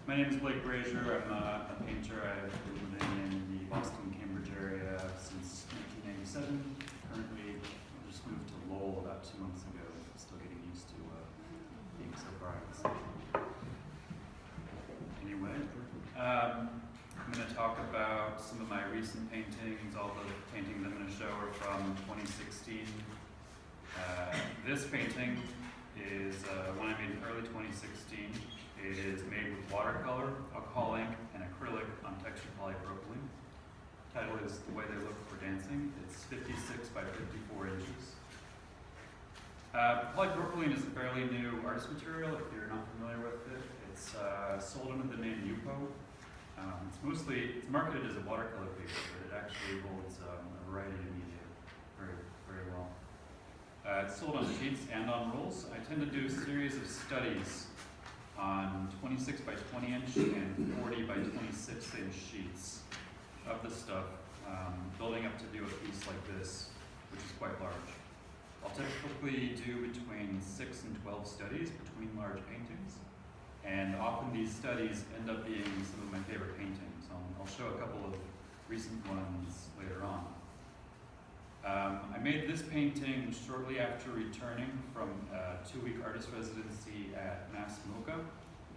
My name is Blake Brazier. I'm a painter. I've been living in the Boston-Cambridge area since 1997. Currently, I just moved to Lowell about 2 months ago. Still getting used to being so far out of the city. Anyway, I'm going to talk about some of my recent paintings. All the paintings I'm going to show are from 2016. This painting is one I made in early 2016. It is made with watercolor, alcohol ink, and acrylic on textured polypropylene. The title is The Way They Look for Dancing. It's 56 by 54 inches. Polypropylene is a fairly new artist material if you're not familiar with it. It's sold under the name UPO. It's marketed as a watercolor paper, but it actually holds a variety of media very, very well. It's sold on sheets and on rolls. I tend to do a series of studies on 26 by 20 inch and 40 by 26 inch sheets of the stuff, building up to do a piece like this, which is quite large. I'll typically do between 6 and 12 studies between large paintings, and often these studies end up being some of my favorite paintings. I'll show a couple of recent ones later on. I made this painting shortly after returning from a 2-week artist residency at Mass MoCA,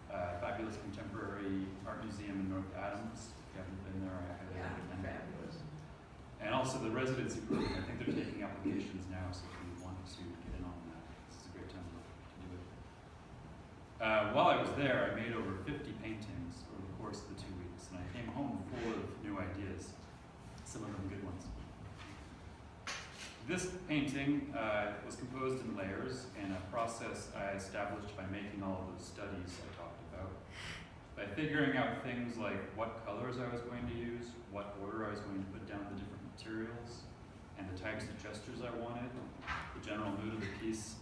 a fabulous contemporary art museum in North Adams. If you haven't been there, I highly recommend it. And also the residency program. I think they're taking applications now, so if you want to get in on that, this is a great time to do it. While I was there, I made over 50 paintings over the course of the 2 weeks, and I came home full of new ideas, some of them good ones. This painting was composed in layers, and a process I established by making all of those studies I talked about. By figuring out things like what colors I was going to use, what order I was going to put down the different materials, and the types of gestures I wanted, the general mood of the piece,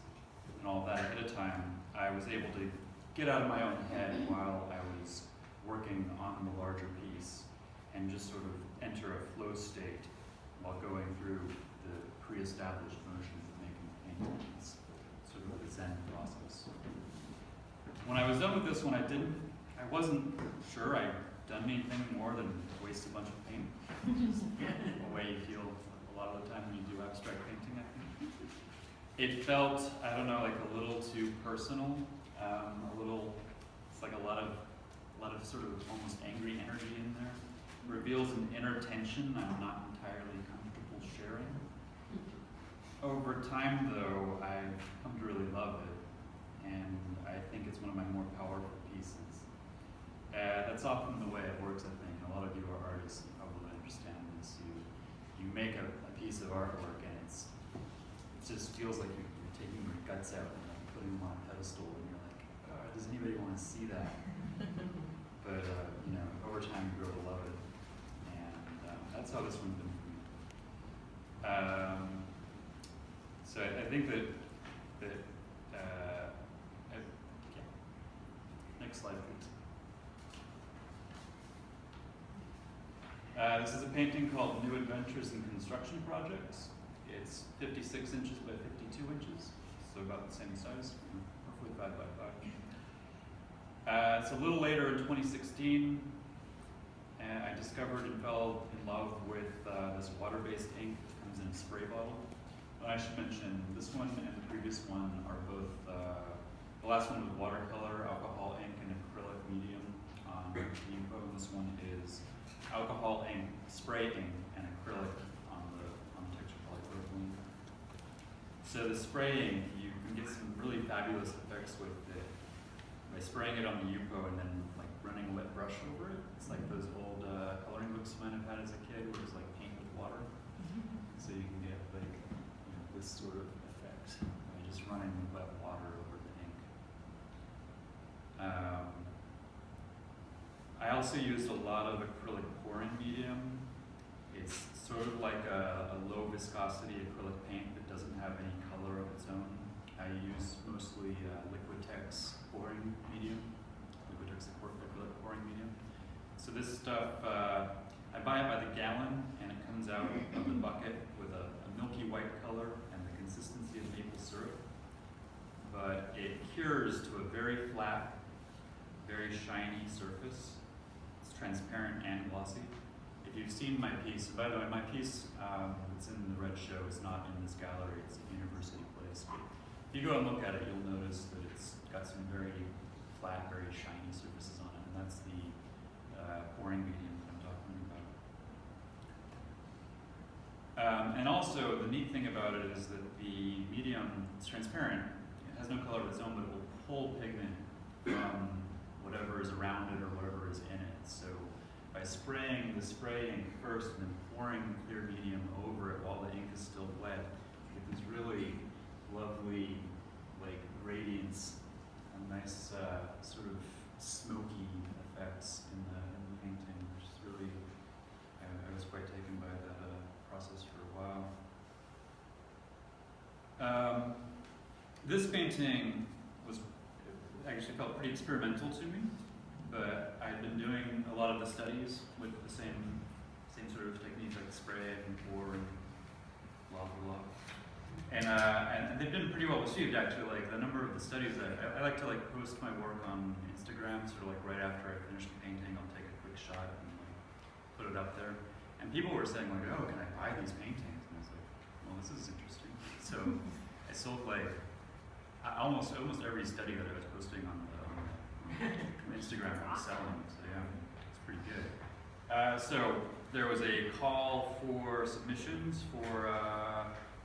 and all that ahead of time, I was able to get out of my own head while I was working on the larger piece and just sort of enter a flow state while going through the pre-established motions of making the painting. It's sort of a Zen process. When I was done with this one, I wasn't sure I'd done anything more than waste a bunch of paint, which is a way you feel a lot of the time when you do abstract painting, I think. It felt, I don't know, like a little too personal, it's like a lot of sort of almost angry energy in there. It reveals an inner tension I'm not entirely comfortable sharing. Over time, though, I've come to really love it, and I think it's one of my more powerful pieces. That's often the way it works, I think. A lot of you are artists and probably understand this. You make a piece of artwork, and it just feels like you're taking your guts out and like putting them on a pedestal, and you're like, does anybody want to see that? But over time, you grow to love it, and that's how this one's been for me. So I think that next slide, please. This is a painting called New Adventures in Construction Projects. It's 56 inches by 52 inches, so about the same size, roughly 5 by 5. It's a little later in 2016, and I discovered and fell in love with this water-based ink that comes in a spray bottle. But I should mention, this one and the previous one are both, the last one was watercolor, alcohol ink, and acrylic medium on UPO. This one is alcohol ink, spray ink, and acrylic on textured polypropylene. So the spray ink, you can get some really fabulous effects with it by spraying it on the UPO and then like running a wet brush over it. It's like those old coloring books you might have had as a kid where it's like paint with water. So you can get like this sort of effect by just running wet water over the ink. I also used a lot of acrylic pouring medium. It's sort of like a low viscosity acrylic paint that doesn't have any color of its own. I use mostly Liquitex pouring medium, Liquitex acrylic pouring medium. So this stuff, I buy it by the gallon, and it comes out of the bucket with a milky white color and the consistency of maple syrup. But it cures to a very flat, very shiny surface. It's transparent and glossy. If you've seen my piece, by the way, my piece it's in the Red show, it's not in this gallery, it's at University Place. But if you go and look at it, you'll notice that it's got some very flat, very shiny surfaces on it, and that's the pouring medium that I'm talking about. And also, the neat thing about it is that the medium is transparent. It has no color of its own, but it will pull pigment from whatever is around it or whatever is in it. So by spraying the spray ink first and then pouring the clear medium over it while the ink is still wet, you get these really lovely, like, gradients and nice sort of smoky effects in the painting, which is really, I was quite taken by that process for a while. This painting was actually felt pretty experimental to me, but I'd been doing a lot of the studies with the same sort of technique, like spray and pour and blah blah blah. And they've been pretty well received, actually. Like the number of the studies, I like to like post my work on Instagram, sort of like right after I finish the painting, I'll take a quick shot and like put it up there. And people were saying like, oh, can I buy these paintings? And I was like, well, this is interesting. So I sold like almost every study that I was posting on Instagram I was selling. So yeah, it's pretty good. So there was a call for submissions for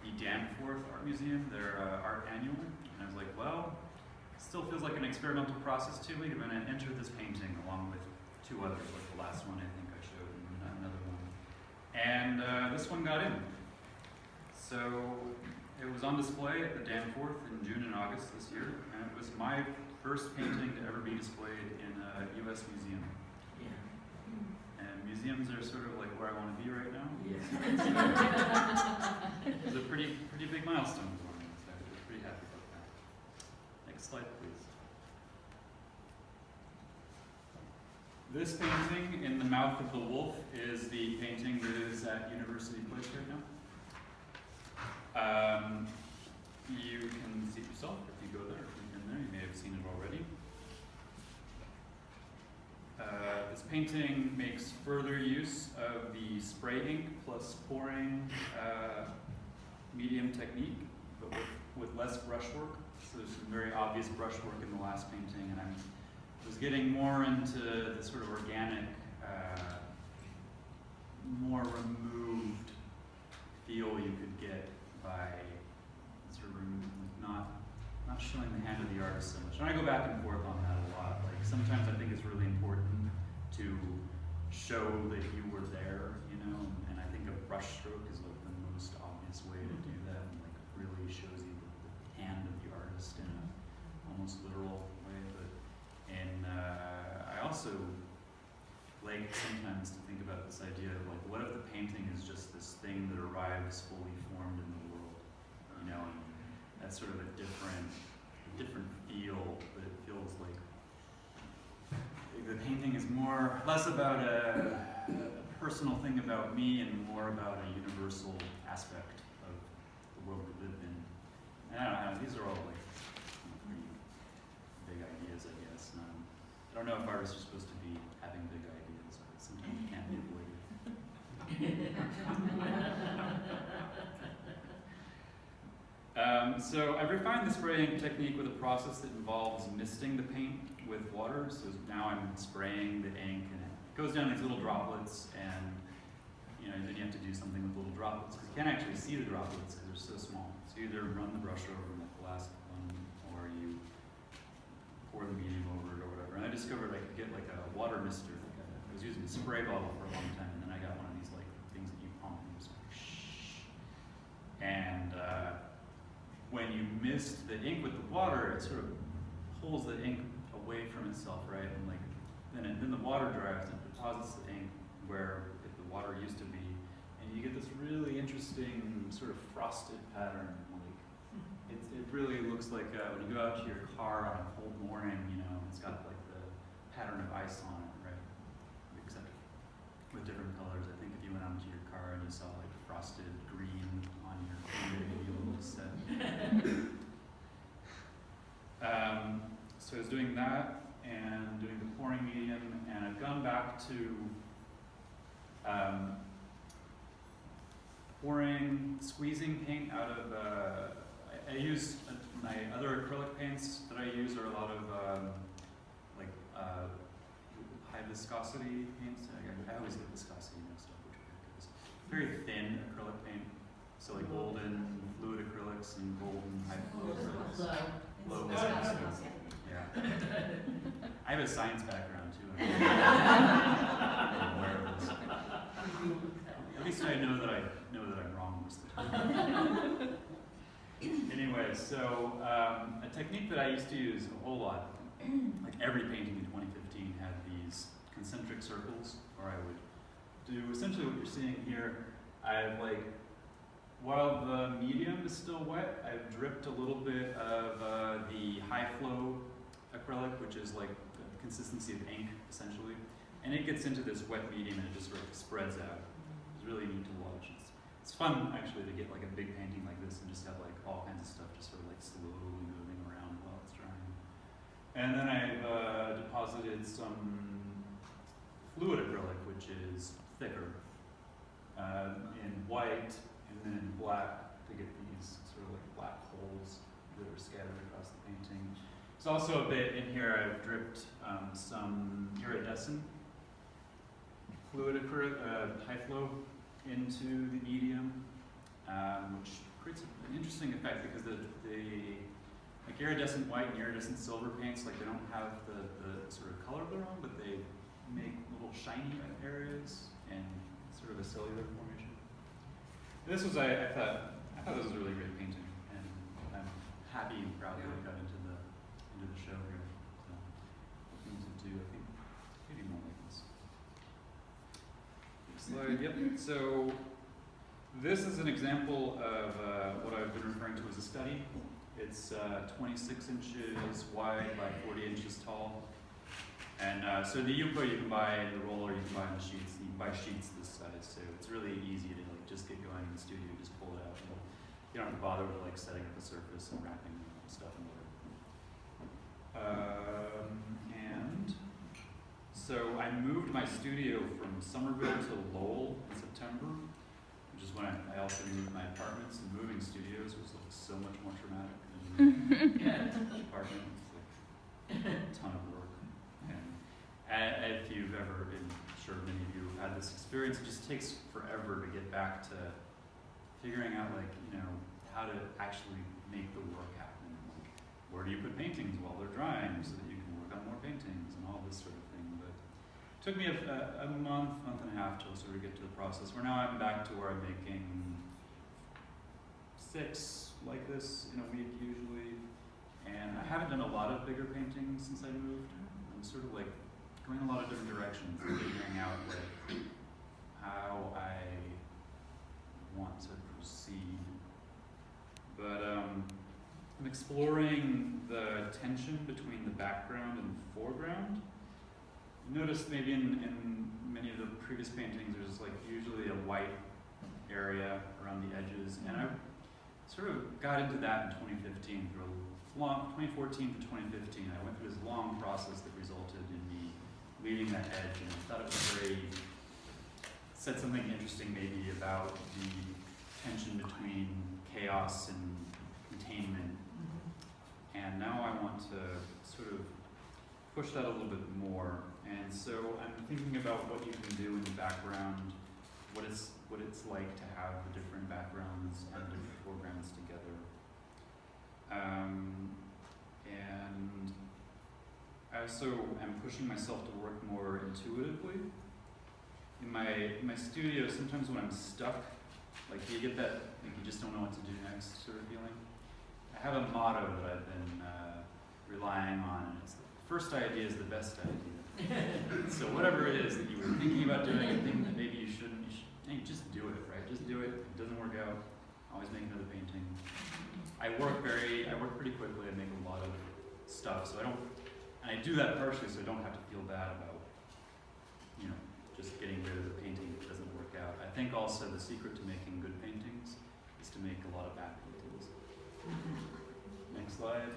the Danforth Art Museum, their art annual. And I was like, well, it still feels like an experimental process to me. I'm going to enter this painting along with two others, like the last one I think I showed and another one. And this one got in. So it was on display at the Danforth in June and August this year, and it was my first painting to ever be displayed in a U.S. museum. Yeah. And museums are sort of like where I want to be right now. Yeah. It was a pretty big milestone for me, so I was pretty happy about that. Next slide, please. This painting, In the Mouth of the Wolf, is the painting that is at University Place right now. You can see it yourself if you go there, if you've been there, you may have seen it already. This painting makes further use of the spray ink plus pouring medium technique, but with less brushwork. So there's some very obvious brushwork in the last painting, and I was getting more into the sort of organic, more removed feel you could get by sort of not showing the hand of the artist so much. And I go back and forth on that a lot. Like sometimes I think it's really important to show that you were there, you know, and I think a brush stroke is like the most obvious way to do that, and like really shows you the hand of the artist in an almost literal way. I also like sometimes to think about this idea of like, what if the painting is just this thing that arrives fully formed in the world, you know, and that's sort of a different feel, but it feels like the painting is less about a personal thing about me and more about a universal aspect of the world we live in. And I don't know, these are all like pretty big ideas, I guess. I don't know if artists are supposed to be having big ideas, but sometimes it can't be avoided. So I've refined the spraying technique with a process that involves misting the paint with water. So now I'm spraying the ink, and it goes down in these little droplets, and you know, then you have to do something with little droplets because you can't actually see the droplets because they're so small. So you either run the brush over them like the last one, or you pour the medium over it or whatever. And I discovered I could get like a water mister. I was using a spray bottle for a long time, and then I got one of these like things that you pump and just like shh. And when you mist the ink with the water, it sort of pulls the ink away from itself, right? And like then the water dries and deposits the ink where the water used to be, and you get this really interesting sort of frosted pattern. Like it really looks like when you go out to your car on a cold morning, you know, it's got like the pattern of ice on it, right? Except with different colors. I think if you went out to your car and you saw like frosted green on your car, you'd be a little upset. So I was doing that and doing the medium, and I've gone back to squeezing paint out of, I use, my other acrylic paints that I use are a lot of high viscosity paints. I always get viscosity mixed up, which is very thin acrylic paint. So like golden fluid acrylics and golden high flow acrylics. Low viscosity. Yeah. I have a science background too. I'm aware of this. At least I know that I'm wrong most of the time. Anyway, so a technique that I used to use a whole lot, like every painting in 2015 had these concentric circles, or I would do essentially what you're seeing here. I've while the medium is still wet, I've dripped a little bit of the high flow acrylic, which is like the consistency of ink, essentially. And it gets into this wet medium and it just sort of spreads out. It's really neat to watch. It's fun, actually, to get like a big painting like this and just have like all kinds of stuff just sort of like slowly moving around while it's drying. And then I've deposited some fluid acrylic, which is thicker, in white and then in black to get these sort of like black holes that are scattered across the painting. There's also a bit in here I've dripped some iridescent fluid acrylic, high flow into the medium, which creates an interesting effect because the like iridescent white and iridescent silver paints, like they don't have the sort of color of their own, but they make little shiny areas and sort of a cellular formation. This was I thought this was a really great painting, and I'm happy and proud that it got into the show here. So looking to do, I think, maybe more like this. Next slide. Yep. So this is an example of what I've been referring to as a study. It's 26 inches wide by 40 inches tall. And so the Yupo you can buy, the roller you can buy in the sheets. You can buy sheets this size, so it's really easy to like just get going in the studio, just pull it out. You don't have to bother with like setting up a surface and wrapping stuff in there. And so I moved my studio from Somerville to Lowell in September, which is when I also moved my apartments. And moving studios was like so much more traumatic than apartments. Like a ton of work. And if you've ever been, sure many of you have had this experience, it just takes forever to get back to figuring out how to actually make the work happen. Like, where do you put paintings while they're drying so that you can work on more paintings and all this sort of thing. But it took me a month and a half to sort of get to the process where now I'm back to where I'm making 6 like this in a week usually. And I haven't done a lot of bigger paintings since I moved. I'm sort of like going in a lot of different directions and figuring out how I want to proceed. But I'm exploring the tension between the background and the foreground. You noticed maybe in many of the previous paintings there's like usually a white area around the edges, and I sort of got into that in 2015 through 2014 to 2015. I went through this long process that resulted in me leaving that edge, and I thought it was said something interesting maybe about the tension between chaos and containment. And now I want to sort of push that a little bit more. And so I'm thinking about what you can do in the background, what it's like to have the different backgrounds and different foregrounds together. And I also am pushing myself to work more intuitively. In my studio, sometimes when I'm stuck, like you get that, like you just don't know what to do next sort of feeling. I have a motto that I've been relying on, and it's the first idea is the best idea. So whatever it is that you were thinking about doing and thinking that maybe you shouldn't, just do it, right? Just do it. If it doesn't work out, always make another painting. I work pretty quickly. I make a lot of stuff, so I do that partially so I don't have to feel bad about, just getting rid of the painting if it doesn't work out. I think also the secret to making good paintings is to make a lot of bad paintings. Next slide.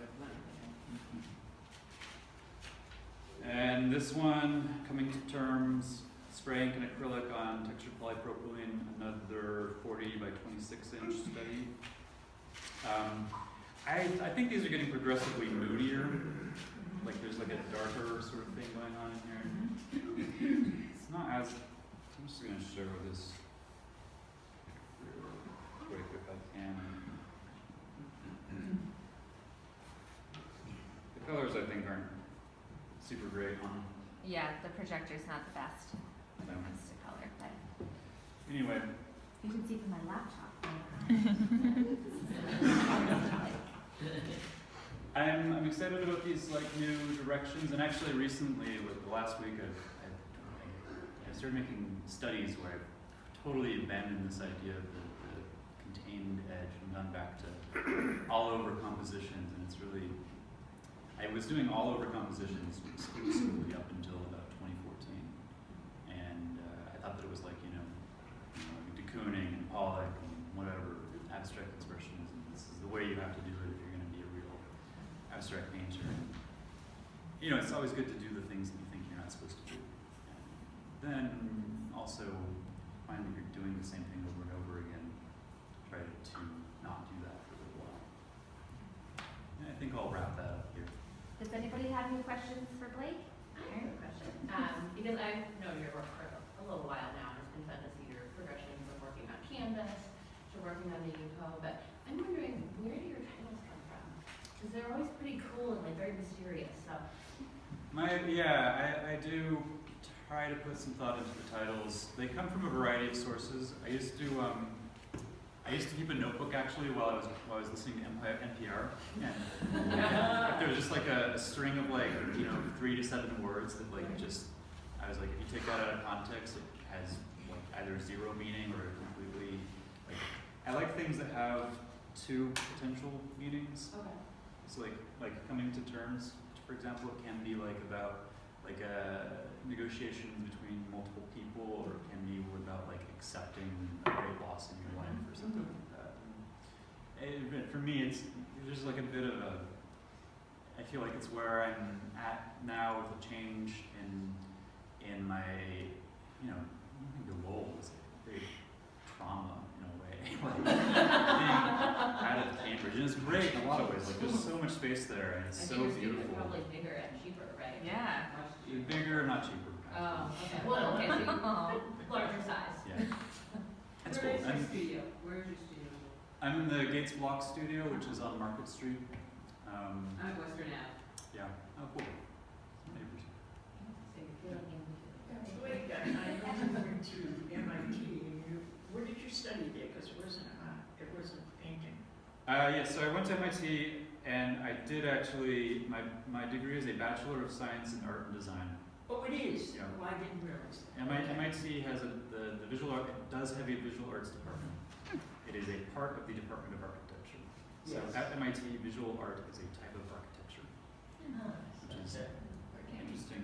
And this one, coming to terms, spray ink and acrylic on textured polypropylene, another 40 by 26 inch study. I think these are getting progressively moodier. Like there's like a darker sort of thing going on in here. It's not as, I'm just gonna show this real quick if I can. The colors I think aren't super great on. Yeah, the projector's not the best when it comes to color, but Anyway, you can see from my laptop. I'm excited about these like new directions, and actually recently, like the last week, I started making studies where I've totally abandoned this idea of the contained edge and gone back to all over compositions, and it's really, I was doing all over compositions exclusively up until about 2014, and I thought that it was like, de Kooning and Pollock and whatever abstract expressionism. This is the way you have to do it if you're going to be a real abstract painter. And, it's always good to do the things that you think you're not supposed to do. And then also find that you're doing the same thing over and over again. Try to not do that for a little while. And I think I'll wrap that up here. Does anybody have any questions for Blake? I have a question. Because I've known your work for a little while now, and it's been fun to see your progression from working on Canvas to working on the UPO, but I'm wondering, where do your titles come from? Because they're always pretty cool and like very mysterious, so. I do try to put some thought into the titles. They come from a variety of sources. I used to keep a notebook actually while I was listening to NPR, and if there was just like a string of 3 to 7 words that I was like, if you take that out of context, it has like either zero meaning or completely I like things that have 2 potential meanings. Okay. So like coming to terms, for example, it can be about negotiations between multiple people, or it can be about accepting a great loss in your life or something like that. And for me, there's a bit of I feel like it's where I'm at now with a change in my, I think the role is a big trauma in a way. Being out of Cambridge, and it's great in a lot of ways. There's so much space there, and it's so beautiful. Probably bigger and cheaper, right? Yeah. Bigger, not cheaper. Oh, okay. Well, okay, so larger size. Yeah. That's cool. Where is your studio? Where is your studio? I'm in the Gates Block studio, which is on Market Street. I'm at Western Ave. Yeah. Oh, cool. Neighbors. So you're feeling in. Wait, I went to MIT. Where did you study there? Because it wasn't painting. Yeah, so I went to MIT, and I did actually, my degree is a Bachelor of Science in Art and Design. Oh, it is? Yeah. Oh, I didn't realize that. MIT has the visual art, it does have a visual arts department. It is a part of the Department of Architecture. So Yes. at MIT, visual art is a type of architecture, Ah, which is okay. interesting.